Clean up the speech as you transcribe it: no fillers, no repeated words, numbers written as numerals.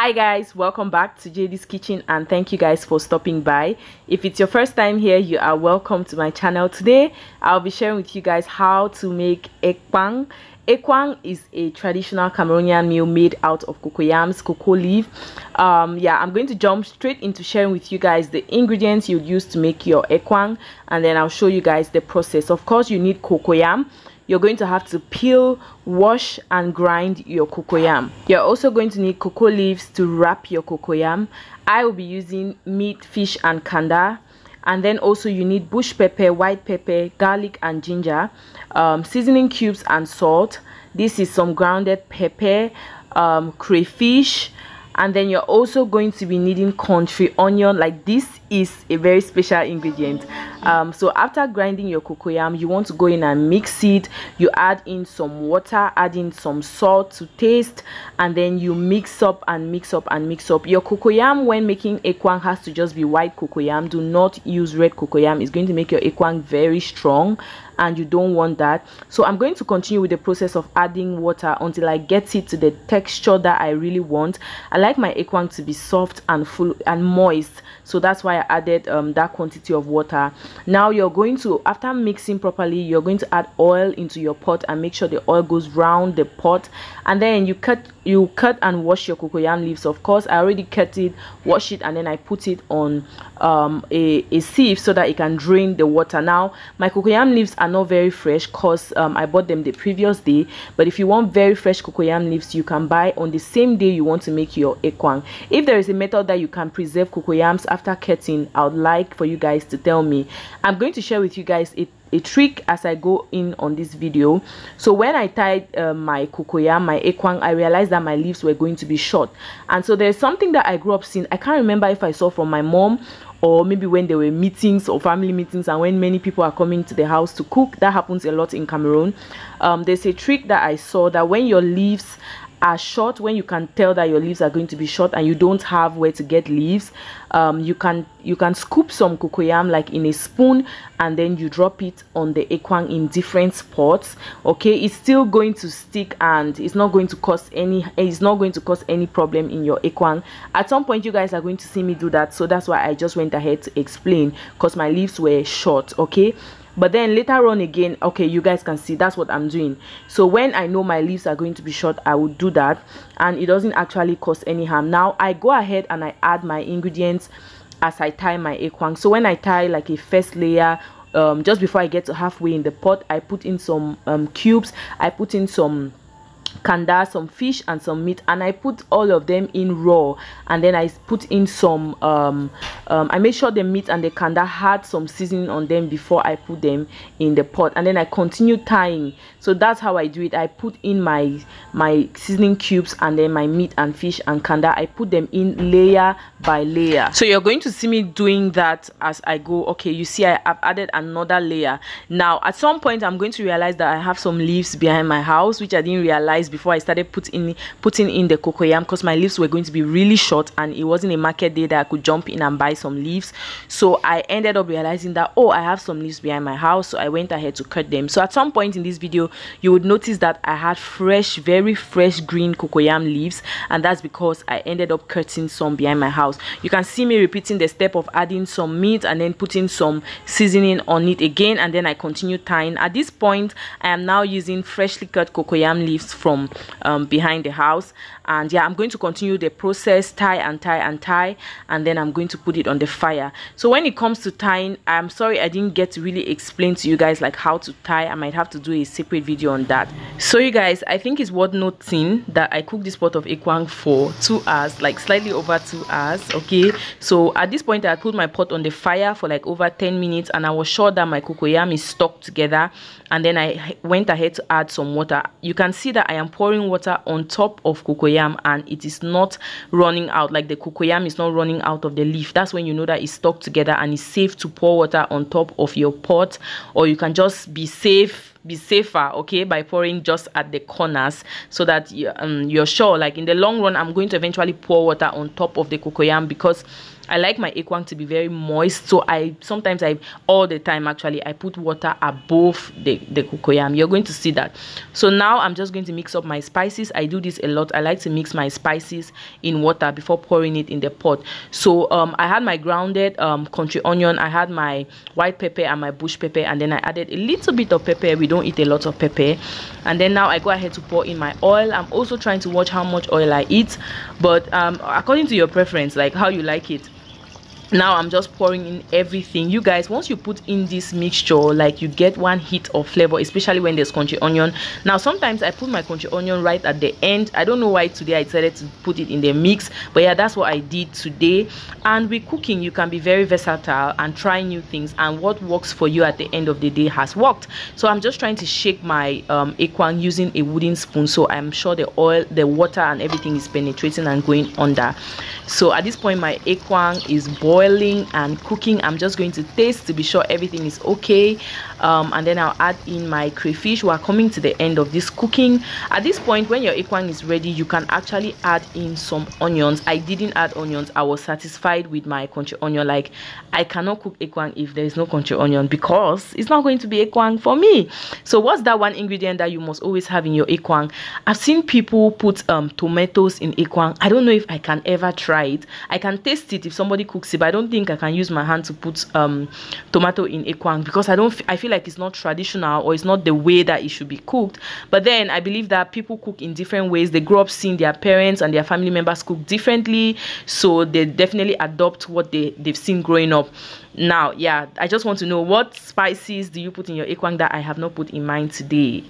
Hi guys, welcome back to JD's Kitchen and thank you guys for stopping by. If it's your first time here, you are welcome to my channel. Today I'll be sharing with you guys how to make ekwang. Ekwang is a traditional Cameroonian meal made out of cocoyams, cocoa leaf. I'm going to jump straight into sharing with you guys the ingredients you'd use to make your ekwang, and then I'll show you guys the process. Of course, you need cocoyam. You're going to have to peel, wash and grind your cocoyam. You're also going to need cocoa leaves to wrap your cocoyam. I will be using meat, fish and canda. And then also you need bush pepper, white pepper, garlic and ginger, seasoning cubes and salt. This is some grounded pepper, crayfish, and then you're also going to be needing contri onion. Like, this is a very special ingredient. So after grinding your cocoyam, you want to go in and mix it. You add in some water, add in some salt to taste, and then you mix up and mix up and mix up. Your cocoyam when making ekwang has to just be white cocoyam. Do not use red cocoyam. It's going to make your ekwang very strong and you don't want that. So I'm going to continue with the process of adding water until I get it to the texture that I really want. I like my ekwang to be soft and full and moist, so that's why I added that quantity of water. Now you're going to, after mixing properly, you're going to add oil into your pot and make sure the oil goes round the pot, and then you cut and wash your cocoyam leaves. Of course, I already cut it, wash it, and then I put it on a sieve so that it can drain the water. Now my cocoyam leaves are not very fresh because I bought them the previous day, but if you want very fresh cocoyam leaves, you can buy on the same day you want to make your ekwang. If there is a method that you can preserve cocoyams after cutting, I would like for you guys to tell me. I'm going to share with you guys a trick as I go in on this video. So when I tied my cocoyam, my ekwang, I realized that my leaves were going to be short, and so there's something that I grew up seeing. I can't remember if I saw from my mom or maybe when there were meetings or family meetings and when many people are coming to the house to cook. That happens a lot in Cameroon. There's a trick that I saw that when your leaves are short, when you can tell that your leaves are going to be short and you don't have where to get leaves, you can scoop some cocoyam like in a spoon, and then you drop it on the ekwang in different spots. Okay, it's still going to stick and it's not going to cause any problem in your ekwang. At some point you guys are going to see me do that, so that's why I just went ahead to explain, because my leaves were short. Okay, but then later on again, okay, you guys can see that's what I'm doing. So when I know my leaves are going to be short, I will do that, and it doesn't actually cause any harm. Now I go ahead and I add my ingredients as I tie my ekwang. So when I tie like a first layer, just before I get to halfway in the pot, I put in some cubes, I put in some canda, some fish and some meat, and I put all of them in raw, and then I put in some I made sure the meat and the canda had some seasoning on them before I put them in the pot, and then I continue tying. So that's how I do it. I put in my seasoning cubes and then my meat and fish and canda. I put them in layer by layer. So you're going to see me doing that as I go. Okay, you see I've added another layer. Now at some point I'm going to realize that I have some leaves behind my house, which I didn't realize before I started putting in the cocoyam, because my leaves were going to be really short and it wasn't a market day that I could jump in and buy some leaves. So I ended up realizing that, oh, I have some leaves behind my house, so I went ahead to cut them. So at some point in this video you would notice that I had fresh, very fresh green cocoyam leaves, and that's because I ended up cutting some behind my house. You can see me repeating the step of adding some meat and then putting some seasoning on it again, and then I continue tying. At this point I am now using freshly cut cocoyam leaves from behind the house, and yeah, I'm going to continue the process, tie and tie and tie, and then I'm going to put it on the fire. So when it comes to tying, I'm sorry I didn't get to really explain to you guys like how to tie. I might have to do a separate video on that. So you guys, I think it's worth noting that I cooked this pot of ekwang for 2 hours, like slightly over 2 hours. Okay, so at this point I put my pot on the fire for like over 10 minutes, and I was sure that my cocoyam is stuck together, and then I went ahead to add some water. You can see that I am pouring water on top of cocoyam and it is not running out, like the cocoyam is not running out of the leaf. That's when you know that it's stuck together and it's safe to pour water on top of your pot, or you can just be safer, okay, by pouring just at the corners, so that you're sure, like in the long run I'm going to eventually pour water on top of the cocoyam, because I like my ekwang to be very moist, so sometimes all the time actually I put water above the cocoyam. You're going to see that. So now I'm just going to mix up my spices. I do this a lot. I like to mix my spices in water before pouring it in the pot. So I had my grounded country onion, I had my white pepper and my bush pepper, and then I added a little bit of pepper. We don't eat a lot of pepper. And then now I go ahead to pour in my oil. I'm also trying to watch how much oil I eat, but according to your preference, like how you like it. Now I'm just pouring in everything. You guys, once you put in this mixture, like, you get one hit of flavor, especially when there's country onion. Now sometimes I put my country onion right at the end. I don't know why today I decided to put it in the mix, but yeah, that's what I did today. And with cooking, you can be very versatile and try new things, and what works for you at the end of the day has worked. So I'm just trying to shake my ekwang using a wooden spoon, so I'm sure the oil, the water and everything is penetrating and going under. So at this point my ekwang is boiling and cooking. I'm just going to taste to be sure everything is okay, and then I'll add in my crayfish. We are coming to the end of this cooking. At this point, when your ekwang is ready, you can actually add in some onions. I didn't add onions. I was satisfied with my country onion. Like, I cannot cook ekwang if there is no country onion, because it's not going to be ekwang for me. So what's that one ingredient that you must always have in your ekwang? I've seen people put tomatoes in ekwang. I don't know if I can ever try it. I can taste it if somebody cooks it, but I don't think I can use my hand to put tomato in ekwang, because I feel like it's not traditional, or it's not the way that it should be cooked. But then I believe that people cook in different ways. They grow up seeing their parents and their family members cook differently, so they definitely adopt what they've seen growing up. Now, yeah, I just want to know, what spices do you put in your ekwang that I have not put in mine today?